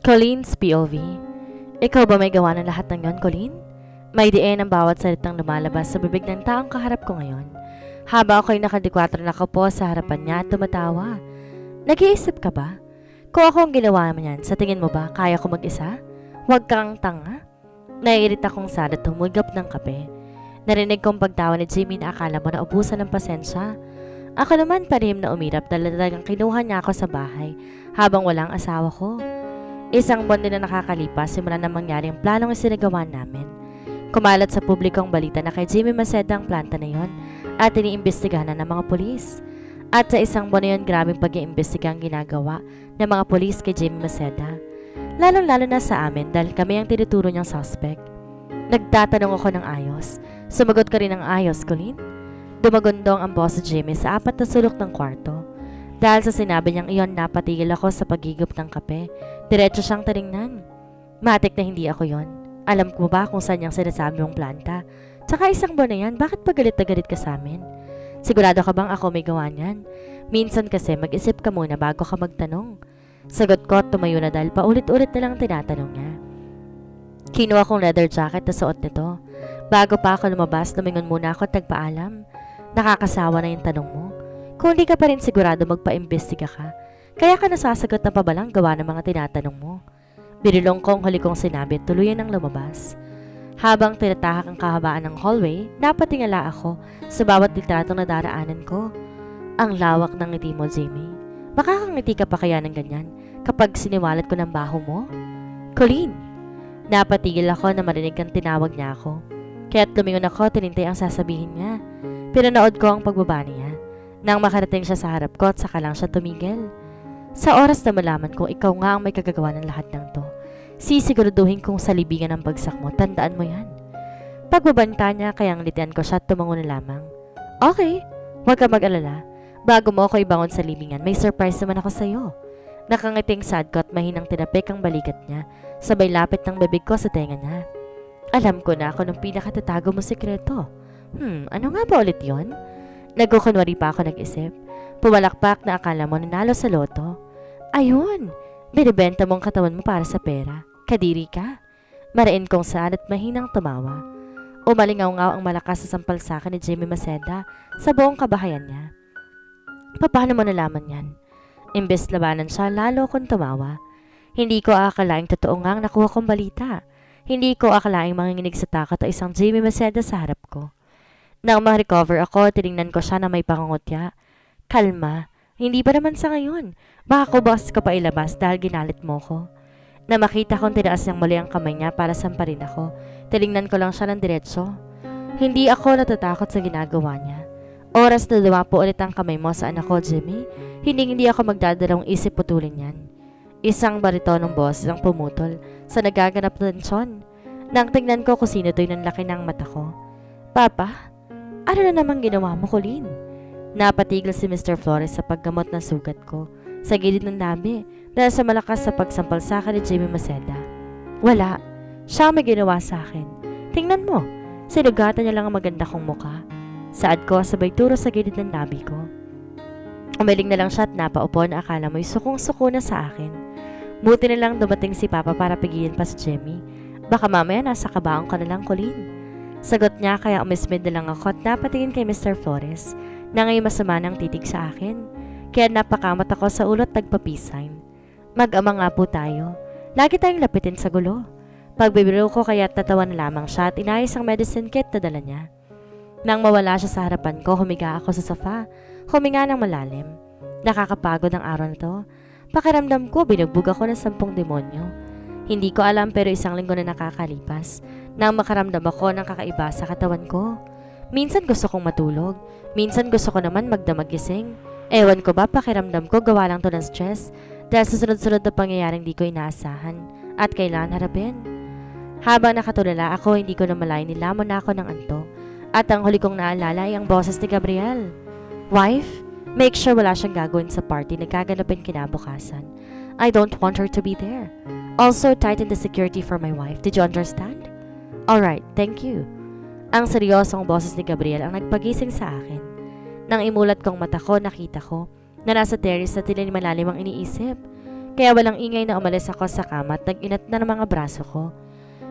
Colleen's POV. Ikaw ba may gawa ng lahat ng yon, Colleen? May diin ang bawat salitang lumalabas sa bibig ng taong kaharap ko ngayon. Haba ako'y nakadikwatro na po sa harapan niya at tumatawa. Nag-iisip ka ba? Kung ako ang ginawa mo yan, sa tingin mo ba kaya ko mag-isa? Huwag kang tanga. Naiirita kong sad at humulgap ng kape. Narinig kong pagtawa ni Jimmy na akala mo na ubusan ng pasensya. Ako naman parihim na umirap dahil talagang kinuha niya ako sa bahay habang walang asawa ko. Isang buwan din na nakakalipas simula na mangyari ang planong isinagawa namin. Kumalat sa publikong balita na kay Jimmy Maceda ang planta na yon at iniimbestigahan na ng mga pulis. At sa isang buwan na yun, grabing pag-iimbestiga ang ginagawa ng mga pulis kay Jimmy Maceda. Lalong-lalo na sa amin dahil kami ang tinuturo niyang suspect. Nagtatanong ako ng ayos. Sumagot ka rin ng ayos, Colleen? Dumagundong ang boss si Jimmy sa 4 na sulok ng kwarto. Dahil sa sinabi niyang iyon, napatigil ako sa pagigop ng kape. Diretso siyang tiningnan. Matik na hindi ako yon. Alam ko ba kung saan niyang sinasabi mong planta? Tsaka isang buwan na yan, bakit pa galit na galit ka sa amin? Sigurado ka bang ako may gawa niyan? Minsan kasi mag-isip ka muna bago ka magtanong. Sagot ko at tumayo na dahil paulit-ulit na lang tinatanong niya. Kinuha kong leather jacket na suot nito. Bago pa ako lumabas, lumingon muna ako at nagpaalam. Nakakasawa na yung tanong mo. Kung hindi ka pa rin sigurado magpa-imbestiga ka, kaya ka nasasagot ng pabalang gawa ng mga tinatanong mo. Binilong kong huli kong sinabi at tuluyan ng lumabas. Habang tinatahak ang kahabaan ng hallway, napatingala ako sa bawat litratong nadaraanan ko. Ang lawak ng ngiti mo, Jamie. Makakangiti ka pa kaya ng ganyan kapag siniwalat ko ng baho mo? Colleen! Napatigil ako na marinig ang tinawag niya ako. Kaya't lumingon ako, tinintay ang sasabihin niya. Pinanood ko ang pagbaba niya. Nang makarating siya sa harap ko at saka lang siya tumigil. Sa oras na malaman kong ikaw nga ang may kagagawa ng lahat ng to, sisiguraduhin kong sa libingan ng bagsak mo, tandaan mo yan. Pagbabanta niya kaya nglitian ko siya at tumango na lamang. Okay, huwag ka mag-alala. Bago mo ako ibangon sa libingan, may surprise naman ako sa'yo. Nakangiting sad ko at mahinang tinapik ang balikat niya, sabay lapit ng bibig ko sa tenga niya. Alam ko na ako ng pinakatatago mo sekreto. Ano nga ba ulit yon? Nagkukunwari pa ako nag-isip. Pumalakpak na akala mo nanalo sa loto. Ayun, binibenta mong katawan mo para sa pera. Kadiri ka. Marain kong saan at mahinang tumawa. Umalingaw-ngaw ang malakas sa sampal sa akin ni Jimmy Maceda sa buong kabahayan niya. Paano mo nalaman yan? Imbes labanan siya, lalo kong tumawa. Hindi ko akalaing totoo nga ang nakuha kong balita. Hindi ko akalaing manginginig sa takot ang isang Jimmy Maceda sa harap ko. Nang ma-recover ako, tinignan ko siya na may pangungutya. Kalma, hindi pa naman sa ngayon. Baka kubos ka pa ilabas dahil ginalit mo ko. Na makita kong tinaas niyang muli ang kamay niya para samparin ako. Tinignan ko lang siya ng diretso. Hindi ako natatakot sa ginagawa niya. Oras na dumapo ulit ang kamay mo sa anak ko, Jimmy, hindi ako magdadalawang isip putulin yan. Isang baritonong boss ang pumutol sa nagaganap na tensyon. Nang tingnan ko kung sino to'y nanlaki ng mata ko. Papa? Ano na namang ginawa mo, Colleen? Napatigil si Mr. Flores sa paggamot ng sugat ko sa gilid ng labi dahil sa malakas sa pagsampal sa akin ni Jimmy Maceda. Wala. Siya may ginawa sa akin. Tingnan mo. Sinugatan niya lang ang maganda kong mukha. Saad ko sabay turo sa gilid ng labi ko. Umiling na lang siya at napaupo na akala mo'y sukong-suko na sa akin. Buti na lang dumating si Papa para pigilin pa si Jimmy. Baka mamaya nasa kabaong ka na lang, Colleen. Sagot niya kaya umismid na lang ako at napatingin kay Mr. Flores na ngayon masama ng titig sa akin. Kaya napakamot ako sa ulo at nagpa-peace sign. Mag-ama nga po tayo. Lagi tayong lapitin sa gulo. Pagbibiro ko kaya tatawa na lamang siya at inayos ang medicine kit na dala niya. Nang mawala siya sa harapan ko, humiga ako sa sofa. Huminga ng malalim. Nakakapagod ang araw na to. Pakiramdam ko, binugbog ako ng 10 demonyo. Hindi ko alam pero isang linggo na nakakalipas nang makaramdam ako ng kakaiba sa katawan ko. Minsan gusto kong matulog. Minsan gusto ko naman magdamag gising. Ewan ko ba pakiramdam ko gawa lang to ng stress dahil sa sunod-sunod na pangyayaring di ko inaasahan at kailangan harapin. Habang nakatulala ako, hindi ko na malay nilamon na ako ng anto. At ang huli kong naalala ay ang boses ni Gabriel. Wife, make sure wala siyang gagawin sa party na gaganapin kinabukasan. I don't want her to be there. Also, tighten the security for my wife. Did you understand? Alright, thank you. Ang seryosong boses ni Gabriel ang nagpagising sa akin. Nang imulat kong mata ko, nakita ko na nasa terrace na tila malalim ang iniisip. Kaya walang ingay na umalis ako sa kama at nag-inat na ng mga braso ko.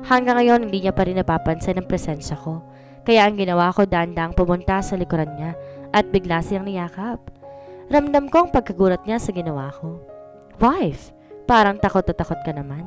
Hanggang ngayon hindi niya pa rin napapansin ang presensya ko. Kaya ang ginawa ko dahan-dahang pumunta sa likuran niya at bigla siyang niyakap. Ramdam ko ang pagkagulat niya sa ginawa ko. Wife, parang takot na takot ka naman.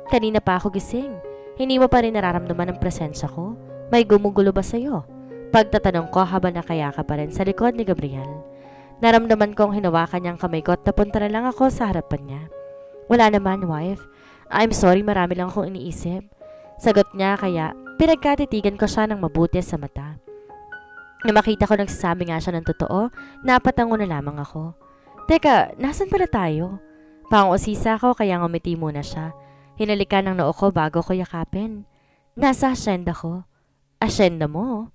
Kanina pa ako gising. Hindi mo pa rin nararamdaman ang presensya ko? May gumugulo ba sa'yo? Pagtatanong ko habang nakayaka pa rin sa likod ni Gabriel. Naramdaman kong hinawakan niyang kamay ko at napunta na lang ako sa harapan niya. Wala naman, wife. I'm sorry, marami lang akong iniisip. Sagot niya kaya pinagkatitigan ko siya ng mabuti sa mata. Na makita ko nagsasabi nga siya ng totoo, napatango na lamang ako. Teka, nasan pala tayo? Pang-usisa ko kaya ngumiti muna siya. Hinalikan ng noo ko bago ko yakapin. Nasa asyenda ko. Asyenda mo?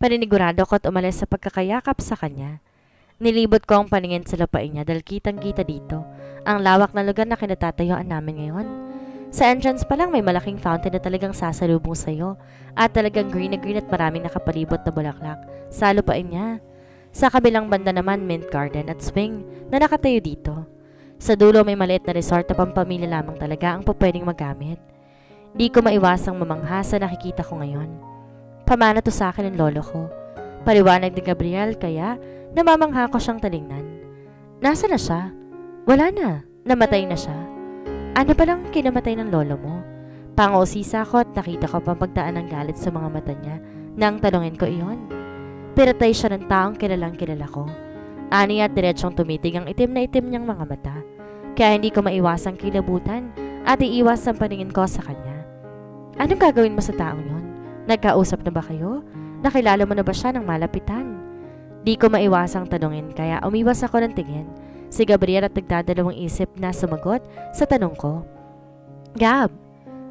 Paninigurado ko at umalis sa pagkakayakap sa kanya. Nilibot ko ang paningin sa lupain niya dahil kitang-kita dito ang lawak na lugar na kinatatayuan namin ngayon. Sa entrance pa lang may malaking fountain na talagang sasalubong sa'yo at talagang green na green at maraming nakapalibot na bulaklak sa lupain niya. Sa kabilang banda naman mint garden at swing na nakatayo dito. Sa dulo may maliit na resort na pampamilya lamang talaga ang pwedeng magamit. Di ko maiwasang mamangha sa nakikita ko ngayon. Pamana to sa akin ng lolo ko. Paliwanag ni Gabriel kaya namamangha ko siyang talingnan. Nasa na siya? Wala na. Namatay na siya. Ano palang kinamatay ng lolo mo? Pang-usisa ko at nakita ko pang pagdaan ng galit sa mga mata niya nang tanungin ko iyon. Pinatay siya ng taong kilalang kilala ko. Ani at diretsong tumitig ang itim na itim niyang mga mata. Kaya hindi ko maiwasang kilabutan at iiwas ang paningin ko sa kanya. Anong gagawin mo sa taong yon? Nagkausap na ba kayo? Nakilala mo na ba siya ng malapitan? Di ko maiwasang tanungin kaya umiwas ako ng tingin. Si Gabriel at nagdadalawang isip na sumagot sa tanong ko. Gab,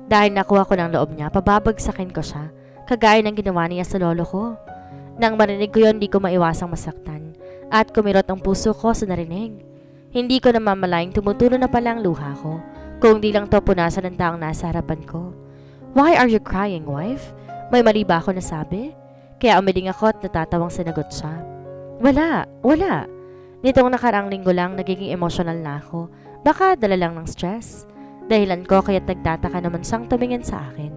dahil nakuha ko ng loob niya, pababagsakin ko siya, kagaya ng ginawa niya sa lolo ko. Nang marinig ko yon, di ko maiwasang masaktan at kumirot ang puso ko sa narinig. Hindi ko namamalaing tumutulo na pala ang luha ko, kung di lang to punasan ng taong nasa harapan ko. Why are you crying, wife? May mali ba ako nasabi? Kaya umiling ako at natatawang sinagot siya. Wala. Nitong nakaraang linggo lang nagiging emotional na ako. Baka dala lang ng stress. Dahilan ko kaya't nagtataka naman siyang tumingin sa akin.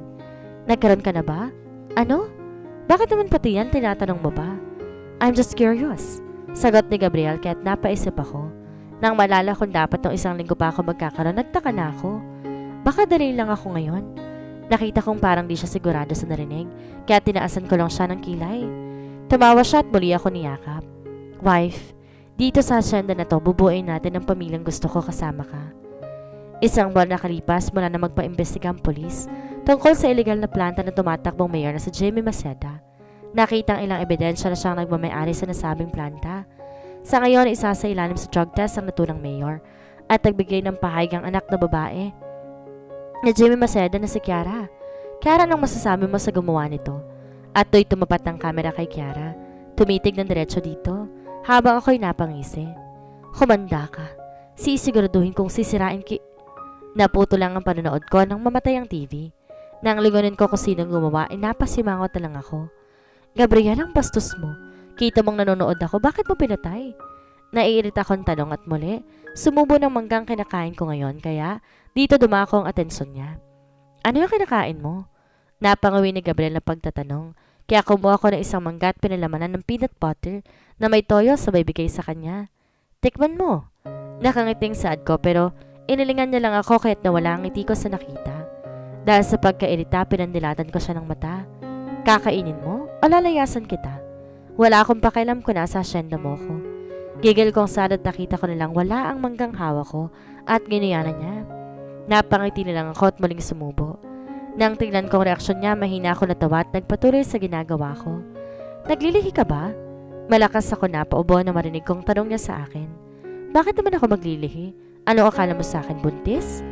Nagkaroon ka na ba? Ano? Bakit naman pati yan tinatanong mo ba? I'm just curious. Sagot ni Gabriel kaya't napaisip ako. Nang malala kung dapat nung isang linggo pa ako magkakaroon, nagtaka na ako. Baka dali lang ako ngayon. Nakita kong parang di siya sigurado sa narinig, kaya tinaasan ko lang siya ng kilay. Tumawa siya at muli ako niyakap. Wife, dito sa asyenda na to, bubuuin natin ang pamilyang gusto ko kasama ka. Isang buwan nakalipas mula na magpa-imbestiga ang polis tungkol sa illegal na planta na tumatakbong mayor na si Jimmy Maceda. Nakita ang ilang ebidensya na siyang nagmamayari sa nasabing planta. Sa ngayon, isa sa ilalim sa drug test ang naturang mayor at nagbigay ng pahayag ang anak na babae na Jimmy Maceda na si Kiara. Kiara, anong masasabi mo sa gumawa nito? At to'y tumapat ng kamera kay Kiara. Tumitig ng diretso dito habang ako'y napangisi. Humanda ka. Sisiguraduhin kong sisirain Naputo lang ang panonood ko nang mamatay ang TV. Nang lingunin ko kung sinong gumawa, napasimangot na lang ako. Gabriel, ang bastos mo. Kita mong nanonood ako, bakit mo pinatay? Naiirita akong tanong at muli, sumubo ng manggang kinakain ko ngayon kaya dito dumako ang atensyon niya. Ano yung kinakain mo? Napangawi ni Gabriel na pagtatanong, kaya kumuha ko ng isang mangga at pinalamanan ng peanut butter na may toyo sabay bigay sa kanya. Tikman mo. Nakangiting saad ko pero inilingan niya lang ako kaya't nawala ang ngiti ko sa nakita. Dahil sa pagkairita, pinandilatan ko siya ng mata. Kakainin mo o lalayasan kita? Wala akong pakialam kung nasa asyenda mo ko. Gigil kong sad at nakita ko nilang wala ang manggang hawak ko at ginuyanan niya. Napangiti na lang ako at muling sumubo. Nang tingnan kong reaksyon niya, mahina ako natawa at nagpatuloy sa ginagawa ko. Naglilihi ka ba? Malakas ako napaubo na marinig kong tanong niya sa akin. Bakit naman ako maglilihi? Ano akala mo sa akin, buntis?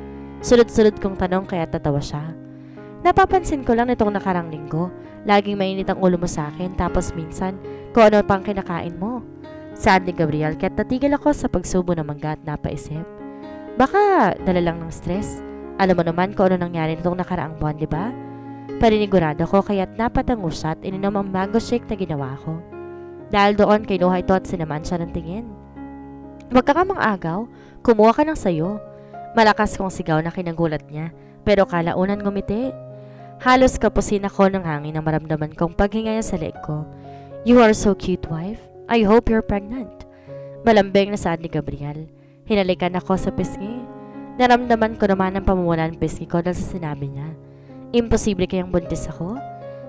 Sunod-sunod kong tanong kaya tatawa siya. Napapansin ko lang nitong nakarang linggo, laging mainit ang ulo mo sa akin tapos minsan kung ano pang kinakain mo. Saad ni Gabriel kaya't natigil ako sa pagsubo ng mangga at napaisip. Baka dala lang ng stress. Alam mo naman kung ano nangyari nitong nakaraang buwan, di ba? Paninigurado ko kaya't napatango siya at ininom ang mango shake na ginawa ko. Dahil doon kinuha ito at sinaman siya ng tingin. Huwag ka nga mang-agaw, kumuha ka ng sayo. Malakas kong sigaw na kinagulat niya, pero kalaunan ngumiti. Halos kapusin ako ng hangin na maramdaman kong paghinga niya sa leeg ko. You are so cute, wife. I hope you're pregnant. Malambing na saad ni Gabriel. Hinalikan ako sa pisngi. Naramdaman ko naman ang pamumula ng pisngi ko dahil sa sinabi niya. Imposible kayang buntis ako?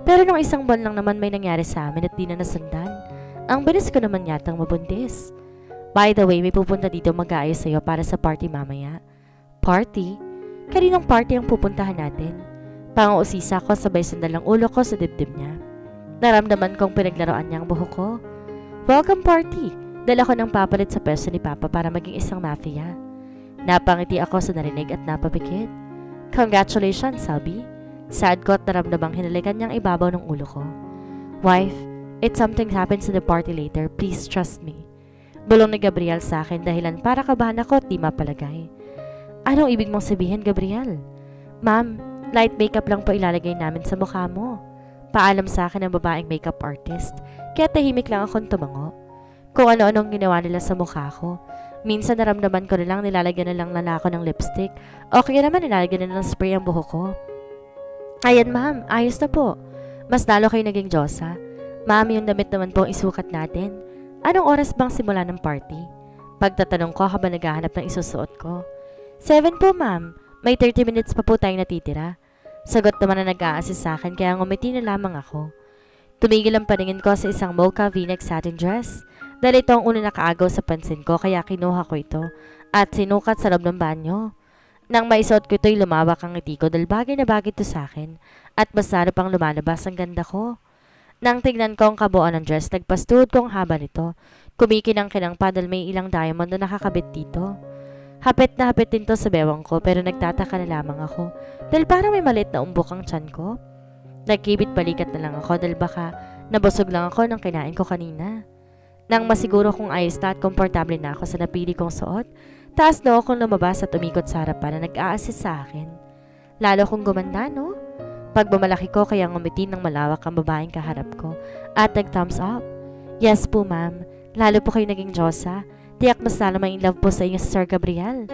Pero nung isang buwan lang naman may nangyari sa amin at di na nasundan. Ang bilis ko naman yatang mabuntis. By the way, may pupunta dito mag-aayos sa'yo para sa party mamaya. Party? Kaninong party ang pupuntahan natin? Panguusisa ko sabay sandal ang ulo ko sa dibdib niya. Naramdaman kong pinaglaruan niya ang buhok ko. Welcome party! Dala ko ng papalit sa pwesto ni Papa para maging isang mafia. Napangiti ako sa narinig at napapikit. Congratulations, Sabi. Sad ko at naramdamang hinalikan niyang ibabaw ng ulo ko. Wife, if something happens in the party later, please trust me. Bulong ni Gabriel sa akin dahilan para kabahan ako at di mapalagay. Anong ibig mong sabihin, Gabriel? Ma'am, light makeup lang po ilalagay namin sa mukha mo. Paalam sa akin ng babaeng makeup artist, kaya tahimik lang akong tumango. Kung ano-anong ginawa nila sa mukha ko. Minsan naramdaman ko na lang nilalagyan na lang nila ako ng lipstick o kaya naman nilalagyan na ng spray ang buhok ko. Ayan ma'am, ayos na po. Mas lalo kayo naging Diyosa. Ma'am, yung damit naman po isukat natin. Anong oras bang simula ng party? Pagtatanong ko habang naghahanap ng isusuot ko. 7 po ma'am, may 30 minutes pa po tayong natitira. Sagot naman na nag-a-assist sa akin kaya ngumiti na lamang ako. Tumigil ang paningin ko sa isang mocha v-neck satin dress. Dahil ito ang una nakaagaw sa pansin ko kaya kinuha ko ito at sinukat sa loob ng banyo. Nang maisuot ko ito'y lumawak ang ngiti ko dahil bagay na bagay ito sa akin at mas lalo pang lumalabas ang ganda ko. Nang tignan ko ang kabuuan ng dress, nagpastuhod ko ang haba nito. Kumikinang-kinang pa dahil may ilang diamond na nakakabit dito. Hapit na hapit din to sa bewang ko pero nagtataka na lamang ako dahil parang may maliit na umbok ang tiyan ko. Nagkibit balikat na lang ako dahil baka nabusog lang ako ng kinain ko kanina. Nang masiguro kong ayos na at komportable na ako sa napili kong suot, taas na akong lumabas at umikot sa harapan na nag-a-assist sa akin. Lalo kong gumanda, no? Pagmamalaki ko kaya ngumiti ng malawak ang babaeng kaharap ko at nag-thumbs up. Yes po ma'am, lalo po kayo naging Diyosa. Tiyak mas lalo may in love po sa inyo si Sir Gabriel.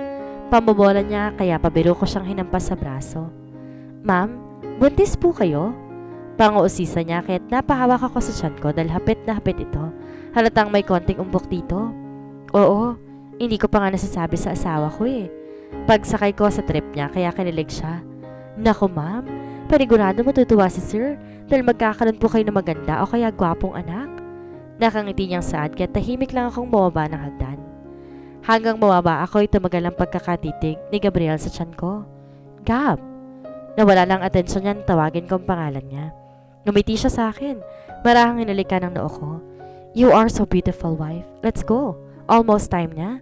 Pambobola niya kaya pabiro ko siyang hinampas sa braso. Ma'am, buntis po kayo? Panguusisa niya kaya't napahawak ako sa tiyan ko dahil hapit na hapit ito. Halatang may konting umbok dito. Oo, hindi ko pa nga nasasabi sa asawa ko eh. Pagsakay ko sa trip niya kaya kinilig siya. Naku ma'am, panigurado matutuwa si sir dahil magkakaroon po kayo ng maganda o kaya gwapong anak. Nakangiti niyang saad kaya tahimik lang akong bumaba ng hagdan. Hanggang mawaba ako'y tumagal ang pagkakatitig ni Gabriel sa tiyan ko. Gab! Nawala lang atensyon niya nang tawagin ko ang pangalan niya. Ngumiti siya sa akin. Marahang hinalikan ng noo ko. You are so beautiful, wife. Let's go. Almost time na.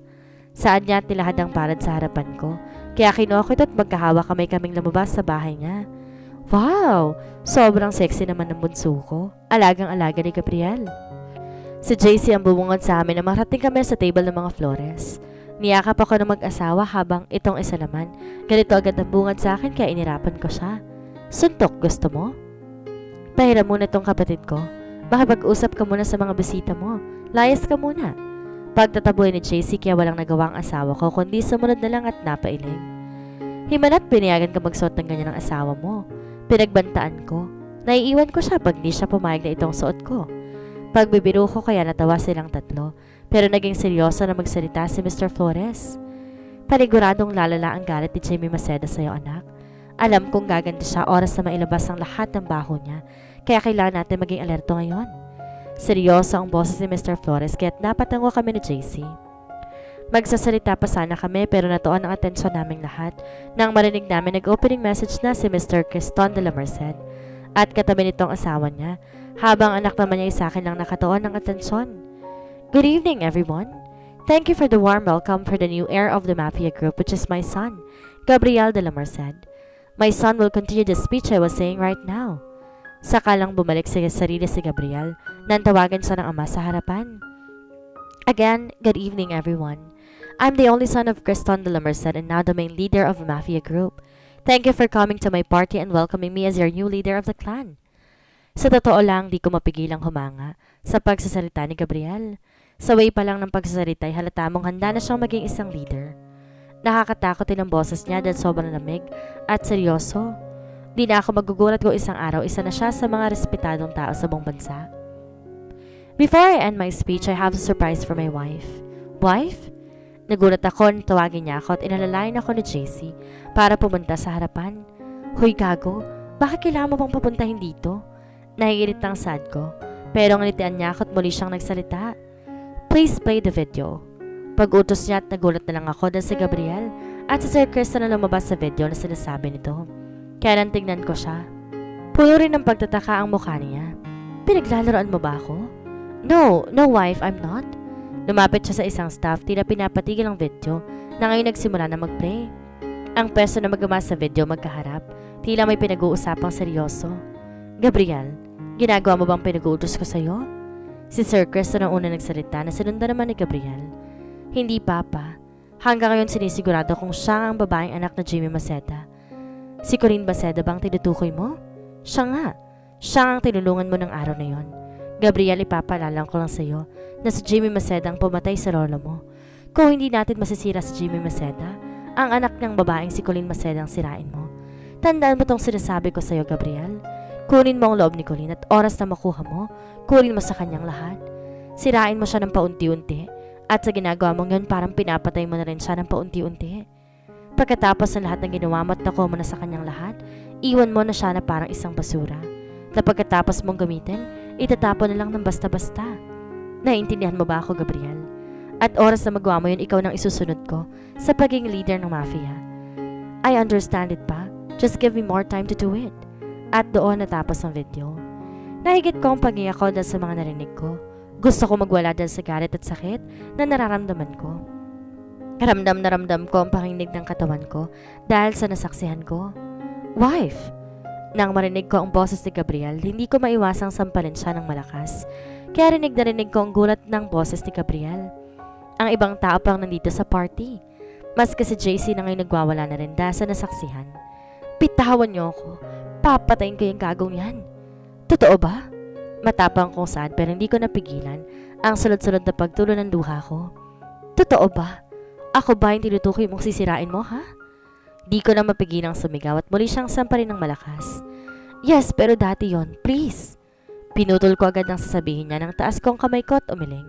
Saan niya at nilahad ang palad sa harapan ko. Kaya kinuha ko ito at magkahawa kaming lumabas sa bahay niya. Wow! Sobrang sexy naman ng bunso ko. Alagang-alaga ni Gabriel. Si JC ang bumungad sa amin na marating kami sa table ng mga flores. Niyakap ako ng mag-asawa habang itong isa naman. Ganito agad ang bungad sa akin kaya inirapan ko siya. Suntok, gusto mo? Pahiram muna itong kapatid ko. Makipag-usap ka muna sa mga bisita mo. Layas ka muna. Pagtataboy ni JC kaya walang nagawa ang asawa ko kundi sumunod na lang at napailing. Himanat pinayagan ka magsuot ng ganyan ng asawa mo. Pinagbantaan ko. Naiiwan ko siya pag di siya pumayag na itong suot ko. Pagbibiro ko kaya natawa silang tatlo pero naging seryoso na magsalita si Mr. Flores. Paniguradong lalala ang galit ni Jimmy Maceda sa'yo anak. Alam kong gaganda siya oras na mailabas ang lahat ng baho niya. Kaya kailangan natin maging alerto ngayon. Seryoso ang boses ni Mr. Flores kaya't napatango kami ni JC. Magsasalita pa sana kami pero natuon ang atensyon naming lahat nang marinig namin nag-opening message na si Mr. Criston de la Merced at katabi nitong asawa niya habang anak naman niya sa akin lang nakatuon ng atensyon. Good evening everyone. Thank you for the warm welcome for the new heir of the Mafia Group which is my son, Gabriel de la Merced. My son will continue the speech I was saying right now. Saka lang bumalik sa sarili si Gabriel nang tawagan siya ng ama sa harapan. Again, good evening everyone. I'm the only son of Criston de la Merced and now the main leader of the Mafia Group. Thank you for coming to my party and welcoming me as your new leader of the clan. Sa totoo lang, di ko mapigilang humanga sa pagsasalita ni Gabriel. Sa way pa lang ng pagsasalita ay halata mong handa na siyang maging isang leader. Nakakatakot din ang boses niya dahil sobrang lamig at seryoso. Di na ako magugulat kung isang araw isa na siya sa mga respetadong tao sa buong bansa. Before I end my speech, I have a surprise for my wife. Wife? Nagulat ako nang tawagin niya ako at inalalayan ako ni JC para pumunta sa harapan. Hoy gago, bakit kailangan mo pang papuntahin dito? Nahigirit ang sad ko, pero ngalitian niya ako at muli siyang nagsalita. Please play the video. Pag-utos niya at nagulat na lang ako dahil si Gabriel at si Sir Chris na lumabas sa video na sinasabi nito. Kaya nang tingnan ko siya. Puno rin ng pagtataka ang mukha niya. Pinaglalaroan mo ba ako? No wife, I'm not. Lumapit siya sa isang staff, tila pinapatigil ang video na ngayon nagsimula na mag-play. Ang person na magama sa video magkaharap, tila may pinag-uusapang seryoso. Gabriel, ginagawa mo bang pinag-uutos ko sa'yo? Si Sir Chris na una nagsalita na sinundan naman ni Gabriel. Hindi papa. Hanggang ngayon sinisigurado kung siya ang babaeng anak na Jimmy Maceda. Si Corinne Maceda bang tinutukoy mo? Siya nga. Siya ang tinulungan mo ng araw na yon. Gabriel, ipapaalala ko lang sa'yo na si Jimmy Maceda ang pumatay sa lolo mo. Kung hindi natin masisira si Jimmy Maceda, ang anak ng babaeng si Colleen Maceda ang sirain mo. Tandaan mo tong sinasabi ko sa'yo, Gabriel. Kunin mo ang loob ni Colleen at oras na makuha mo, kunin mo sa kanyang lahat. Sirain mo siya ng paunti-unti at sa ginagawa mong yun parang pinapatay mo na rin siya ng paunti-unti. Pagkatapos ng lahat ng ginawa mo at nakuha mo na sa kanyang lahat, iwan mo na siya na parang isang basura. Na pagkatapos mong gamitin, itatapon na lang ng basta-basta. Naiintindihan mo ba ako, Gabriel? At oras na magawa mo yun, ikaw nang isusunod ko sa pagiging leader ng mafia. I understand it pa. Just give me more time to do it. At doon natapos ang video. Nahigit ko ang pag-iyak ko dahil sa mga narinig ko. Gusto ko magwala dahil sa galit at sakit na nararamdaman ko. Ramdam na ramdam ko ang pakinig ng katawan ko dahil sa nasaksihan ko. Wife! Nang marinig ko ang boses ni Gabriel, hindi ko maiwasang sampalin siya ng malakas. Kaya rinig na rinig ko ang gulat ng boses ni Gabriel. Ang ibang tao pang nandito sa party. Mas kasi JC na ngayon nagwawala na rin dahil sa nasaksihan. Bitawan niyo ako. Papatayin ko yung gagong yan. Totoo ba? Matapang kong sad pero hindi ko napigilan ang sunod-sunod na pagtulo ng luha ko. Totoo ba? Ako ba yung tinutukoy mong sisirain mo, ha? Di ko na mapigilang sumigaw at muli siyang samparin ng malakas. Yes, pero dati yon, please. Pinutol ko agad ang sasabihin niya nang taas kong kamay ko at umiling.